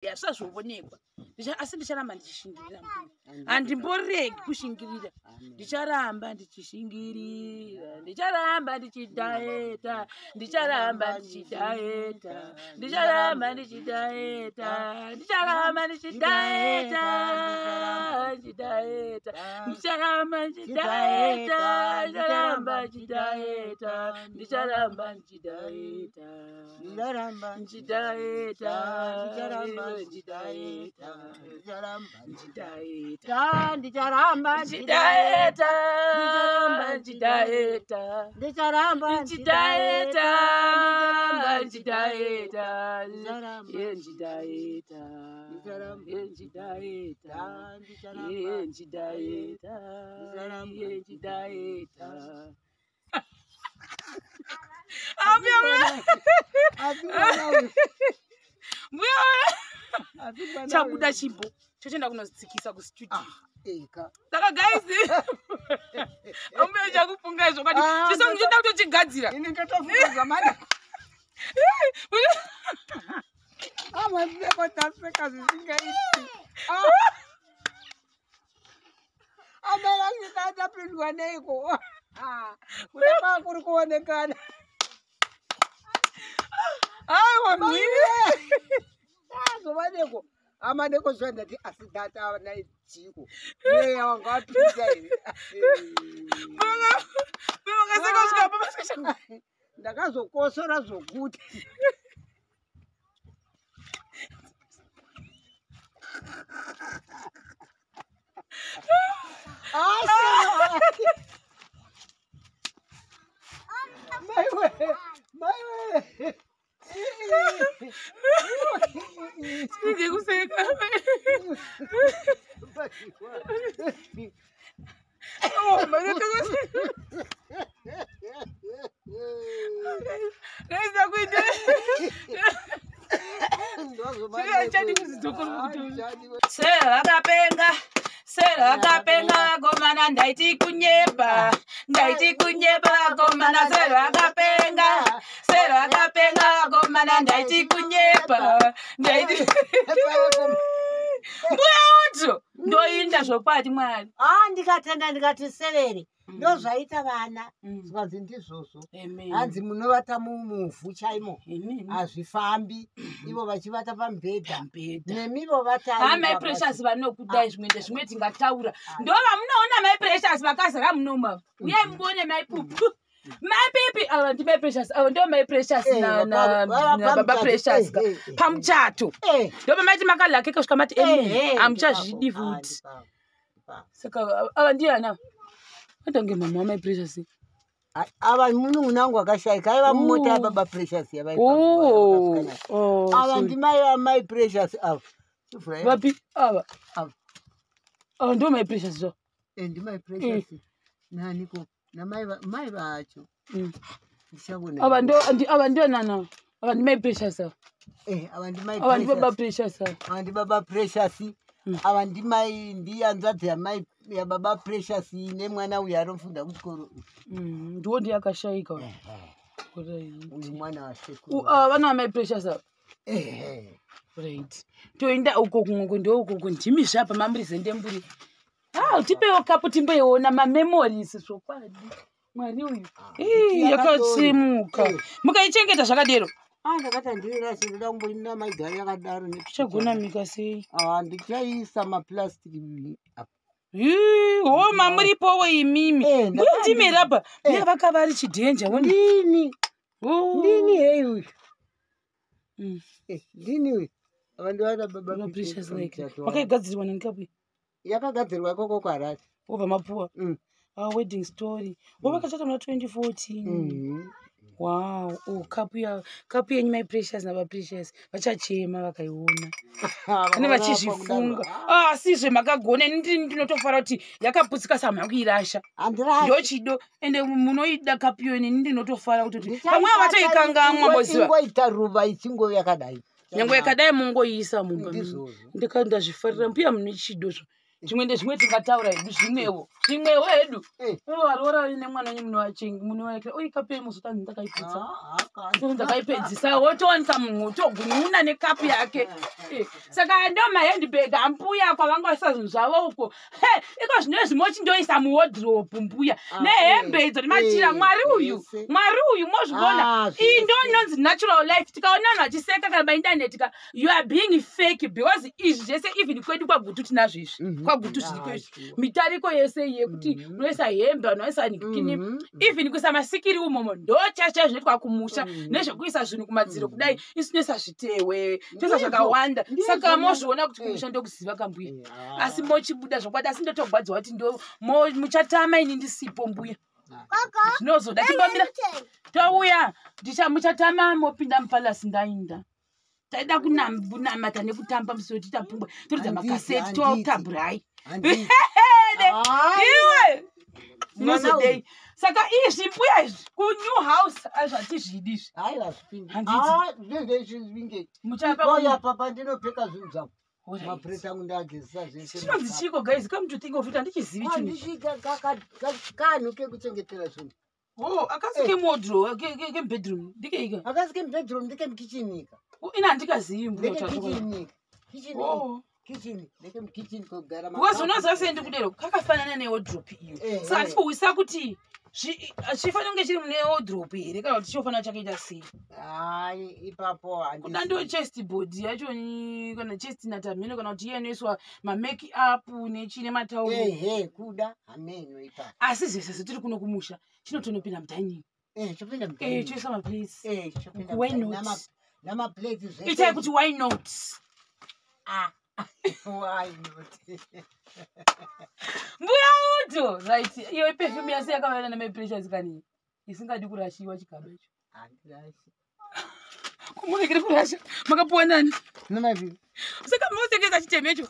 Yasazvonekwa. Asi ndicharamba ndichishingirira mbuya. Handimboregi kushingirira. Ndicharamba ndichishingirira. Ndicharamba ndichidhaeta. Ndicharamba ndichidhaeta. Ndicharamba ndichidhaeta. Ndicharamba ndichidhaeta. Ndidhaeta. Ndicharamba ndichidhaeta. Ndicharamba ndichidhaeta. Ndicharamba ndichidhaeta. Ndicharamba ndichidhaeta. Chabuda chimbo chochenda kunozitsikisa kustudio. Saka guys, umbe chakufunga izvo kati chiso ngichoda kutochigadzira. Ini ngatofunga zamani. Ndeko taseka zvisingaiti. Amela ngikata pindwa neiko. Kuda kuri kuonekana. Aiwa mwiri. Zomaneko. Amaneko zvanda ti asidata na chiko. Wangapinda hivi. Kaseka usika baba. Ndakazokosora zvokuti. Maiwe. Sije kuseka. Oh, mane tuko. Neza kuide. Sera akapenga gomana ndaiti kunyepa gomana sera akapenga gomana ndaiti kunyepa mbuya udzo ndoinda zvokwati mwari ndikatenda ndikati severe ndozvaita vana zvazi ndizvozvo hanzi munovata mumuvhu chaimo hazvifambi ivo vachivata pamubhedha nemivo Mai Precious vanokudai zvimwe tingataura ndovanunoona Mai Precious vakazara munoma uyai muone Mai Pupu Mai Pipi ava ndi Mai Precious ava ndo Mai Precious na Baba Precious pamuchato ndoba maiti makalakeka kusvika mati amuchazvidi futi saka ava ndiana Atange mama Mai Precious. Ava munhu wangu akashaika aiva mumota Baba Precious yavaipa. Ava ndimai Mai Precious ava. Vapi ava? Ndo Mai Precious zo. Ndimai Precious. Naniko na mai vacho. Ndichabona. Ava ndio nana. Ava ndi Mai Precious ava. Ava ndi Mai Precious. Ava ndi Baba Precious ava. Ava ndi Baba Precious. Ava ndimai ndiyanzvadzi yamai ya Baba Precious nemwana uyu arofunda kuchikoro. Ndiwo ndiye akashaika. Uyu mwana washekuru. Vana Mai Precious ava. Right. Toenda uko kungo ndo uko ndimi zvapa mamurize ndemburi. Utipewo kapu timboiona ma memories zvokwadi. Mwari uyu. Yakatsimuka. Mukaichengeta zvakadero. Ndakati ndira sinoda kumboina maigari yakadaro nekuchagona mika sei. Ndichaisa maplastic apa. Mamuripowo imimi. Mutimera Mia vakavari chidhenja ndini. Ndini hey uyu. Ndini uyu. Vandu vada Baba Precious like. Wakaigadzirwa nikapi? Yakagadzirwa ikoko kwaRari. Obva mapuwa. Wedding story. Wavakachata muna 2014. Wow, kapu yenyu Mai Precious na Baba Precious vachachema vakaiona. Ane vachizvifunga. Sizve makagona ndinotofara kuti yakaputsika samakuirasha. Ndochido ende munoida kapu yenyu ndinotofara kuti pamwe vatoikangamwa moziva. Ingoita ruva ichingo yakadai. Nyango yakadai mungoisa mumba. Ndikanda zvifarira mbuya mune chido zvo. zvimwe tingataura hedu zvimwewo hedu warora nemwana wenyu muno wake oikape muzotani ndakaipedza ndakaipedzisa wotowanika munhu wotogununa nekapu yake saka ndo mahandbag ambuya kwavangoisa zvinhu zvavo uko iko zvinezvi mochindoisa muwardrobe mbuya nehembe idzo nemachira mwari uyu mozvibona iyi ndo inonzi natural life tikaona vanhu vachiseka kana paindaneti ka you are being fake because izvi zvese even kwedu kwagutu tinazvo izvi kwagutu zviriko izvi mitariko yese yekuti unoisa hembe unoisa nikini even kuisa masikiri umomo ndo chacha zvinoitwa kumusha nezvekuisa zvinhu kumadziro kudai isinoisa zvitewe toisa zvakawanda saka mozviona kuti kumusha ndokuziva kambuya asi mochibuda zvokwadi asi ndotogwadzwa kuti ndo muchatama ini ndisipo mbuya zvinozoda chimbomira touya muchatama mopinda mupalasi ndainda taida kunamata nekutamba musoro titapungwa toridza makaseti totabhurai iwe nozodei saka izvi mbuya izvi kunew house azvatizvidi izvi muchapapa ndinopfeka zvinhu zvangu mapureti angu ndagezisa zvese chinonzi chiko guys come to think of it handichizivi kanhu kekuchengetera zvinhu akasi kemodro kebedroom ndikeika akasi kebedroom ndikemkichinika ina handikazivi ndekemkichini kogara because unoziva sendi kudero kakafanana newardrobe iyo saka handikuwisa kuti chifanira kunge chiri mune wardrobe here kana kuti chofanira chakaita sei hai ipapo kuda ndo chest board yacho kana chest natamheno kana kuti iye inoiswa mamake up nechine matauro kuda hameno ipapo asi zvese tiri kuno kumusha chinotonopinda mudining choisa maplates why not itai kuti why not mbuya uto right iyo perfume yase yakawana naMai Precious kani isingadi kurashiwa chigaba icho kumurekere kurasha makapuwa nani saka mosengeza chitemecho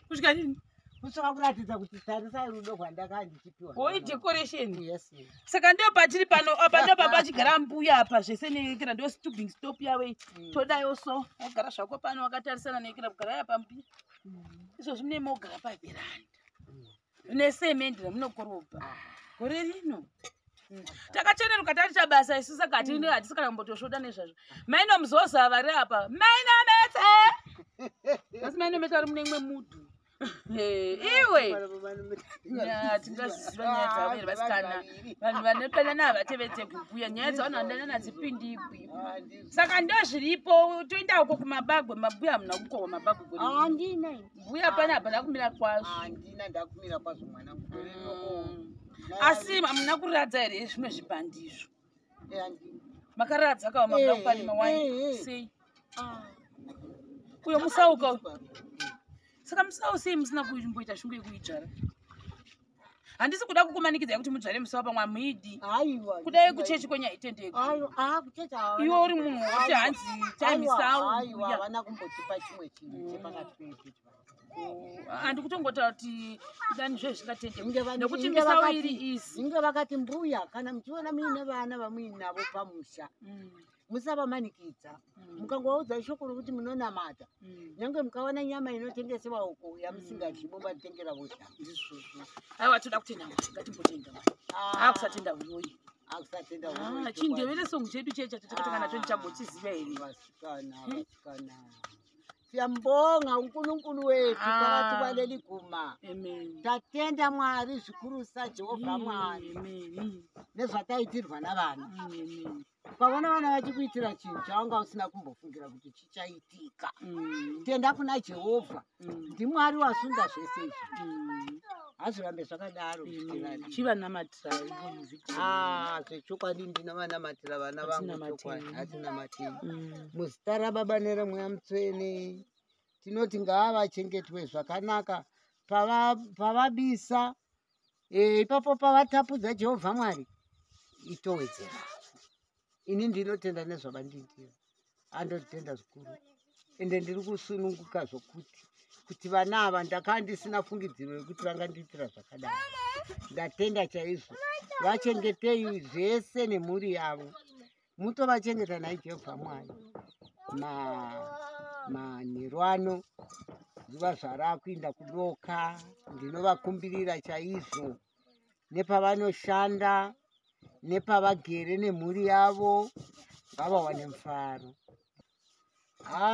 kusvika nini kusvika kuratidza kuti tarisai rudo rwandakanga ndichipiwa decoration saka ndio patiri pano apa ndo papa chigara mbuya apa zvese nekira ndio tubing stop yawe todayo so agara zvako pano wakatarisana nekira kugara apa mbuya izvo zvine mogara paveranda nesemendira munokorobha gore rino takacheneruka taticha basa isu saka hatisi kana kumbotosvoda nezvazvo maino muzoza vari apa maino metse asi maino metse ari mune imwe mutu iwe tingaziziva nyaya dzavo here vasikana vanhu vanopenda navatevetse kubhuya nyaya dzavanhu vandana nadzipindi ibwi saka ndo zviripo toenda uko kumabagwe mabhuya hamuna kukova mabagwe bhuya pana hapana kumira kwazvo asi hamuna kuradza here zvimwe zvibhandi izvo makaradza kawa mamuna kuparima wai sei uyo musauka saka musau sei musina kumboita shungu yekuidzvara handisi kuda kukumanikidza kuti mudzvare musau pamwe muidi kudai kuchechi kwenya itendeko iwe uri munhu wokuti hanzi taimisau handi kutongotaura kuti dani zve zvingatendeka nekuti misau iri izi inge vakati mbuya kana muchiona muine vana vamuinavo pamusha musavamanikidza mukangovaudza shoko rokuti munonamata nyange mukaona nyama inotengesewa uko yamusingadyi bombatengera vosha aiwa toda kutenda mwari ngatimbotenda akusatenda uyoyi chindevere songu chedu checha tatakatanga nacho ndichambochiziva here vasikana tiyambonga unkulunkulu wetu pakati kwaleliguma tatenda mwari zvikurusa jehovha mwari nezvataitirwa navanhu ukavona vana vachikuitira chinhu chavanga usina kumbofungira kuti chichaitika tenda kuna jehovha ndimwari wasunda zvese izvi hazvirambe zvakadaro chiva namatira zvechokwadi ndinavanamatira vana vangu chokwadi hatinamatiri muzita rababa neremweya mutsvene tinoti ngaavachengetwe zvakanaka pavabisa ipapo pavatapudza jehovha mwari itowedzera ini ndinotenda nezvavandindira andotenda zvikuru ende ndiri kusununguka zvokuti vana ava ndakaa ndisina fungidziro yekuti vangandiitira zvakadaro ndatenda chaizvo vachengetei zvese nemhuri yavo mutovachengeta nai jehovha mwari manheru ano zuva zvarakuinda kudoka ndinovakumbirira chaizvo nepavanoshanda nepavagere nemhuri yavo ngavawane mufaro.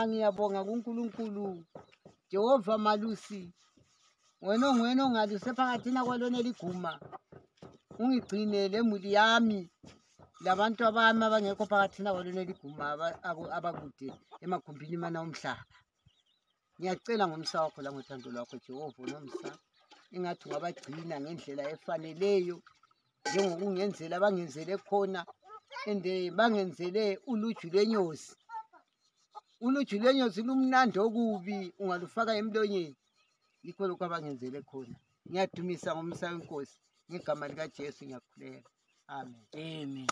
Ngiyabonga kuNkulunkulu Jehovha malusi mweno ngaluse phakathina kwalona liguma ungigcinele muli yami labantu abami abangekho phakathina kwalona liguma abakude emakhumbini mana omhlaba. Ngiyacela ngomsa wakho la ngothando lwakho Jehova nomsa ingathi ungabagcina ngendlela efaneleyo njengokungenzela bangenzele khona ende bangenzele uluju lwenyosi. Uluju lwenyosi lumnandi okubi ungalufaka emlonyeni. Yikho lokho abangenzele khona. Ngiyadumisa ngomsa wenkosi ngegama likaJesu ngiyakhuleka. Amen. Amen.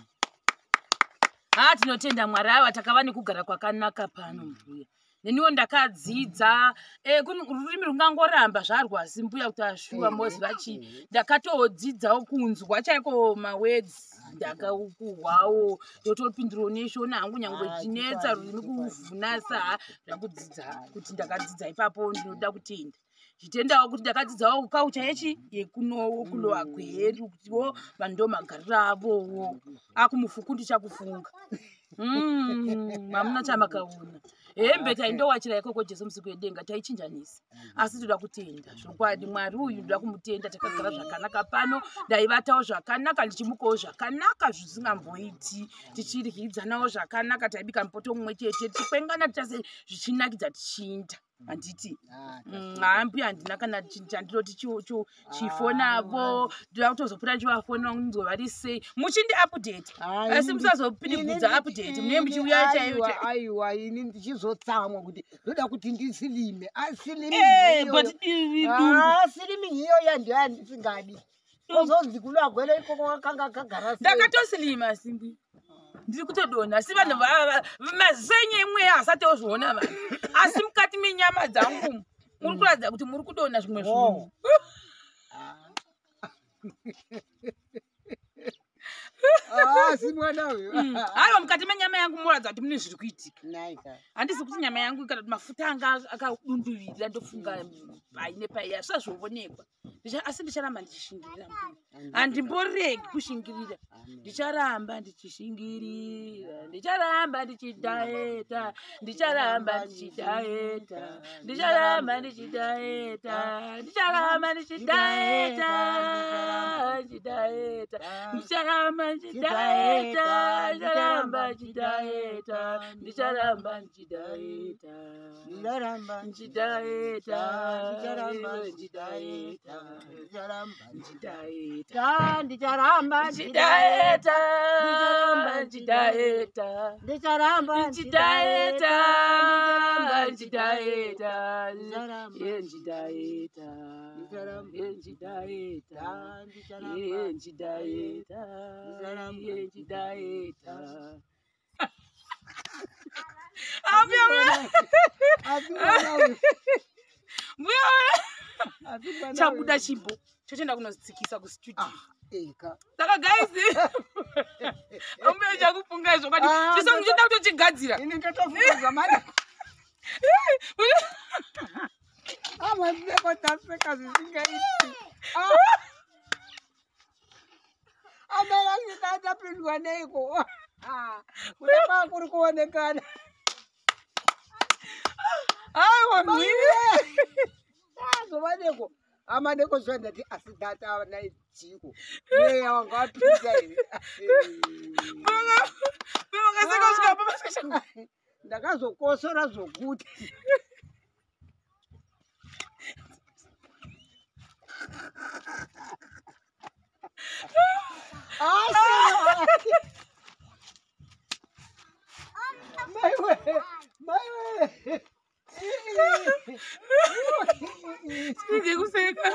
Tinotenda Mwari ava takava nekugara kwakanaka pano mbuya. Neniwo ndakadzidza rurimi rungangoramba zvarwasi mbuya kuti ashuwa mozi vachi ndakatodzidzawo kunzwa chaiko mawedzi ndakakuhwawo ndotopindirawo neshona hangu nyangwe chinetsa rurimi kuvhunasa ndakudzidza kuti ndakadzidza ipapo ndinoda kutenda chitendawo kuti ndakadzidzawo kaucha yechi yekunowo kulowa gweru kutiwo vanhu ndomagariro avowo akumufuku ndichakufunga mamuna chamakaona hembe taindowachira ikoko Jesu musiku yedenga taichinjanisa asi toda kutenda zvokwadi Mwari uyu ndoda kumutenda takagara zvakanaka pano ndaivatawo zvakanaka ndichimukawo zvakanaka zvisingamboiti tichiryidzanawo zvakanaka taibika mupoto mumwe chete tichikwengana tase zvichinakidza tichinda handiti hambi handina kana chandinoti chifonavo ndoda kutozopota ndichivafona nzova sei muchindi update asi musazopinigudza update munenge muchiuya chaiyo aiwa ini ndichizotsamwa kuti ndoda kuti ndisilime asilimi iyo yandisingadi ozonzi kulagwele ikoko wakanga kagara ndakatosilima simbi ndiri kutodona asi vanhu mazenye imwe asati ozviona vanhu asi mukati menyama dzangu muri kuratidza kuti muri kudona zvimwe zvinhu. Haiwa mukati menyama yangu muratidza kuti mune zviri kuitika. Handisi kuti nyama yangu kana kuti mafuta anga akadunduvira ndofunga paine paiya zvazvionekwa asi ndicharamba ndichishingirira handimboregi kushingirira ndicharamba ndichishingirira ndicharamba ndichidhaeta ndicharamba ndichidhaeta ndicharamba ndichidhaeta ndicharamba ndichidhaeta ndicharamba ndichidhaeta ndicharamba ndichidhaeta ndicharamba ndichidhaeta ndicharamba ndichidhaeta ndicharamba ndichidhaeta ndicharamba ndichidhaeta ndicharamba ndichidhaeta ndicharamba ndichidhaeta ndicharamba chabuda chimbo chochenda kunozitsikisa kustudio saka guys ambuya chakufunga izvo kwati chisongo choda kutochigadzira ini ndotofunga zvamani amadzekotaseka zvisingaiti amayangitapindwa neiko kudaka kuri kuonekana aiwa zovaneko amadeko zvandati asidata naijiko neya wanga wapinza here ndakazokosora zvokuti maiwe kuseka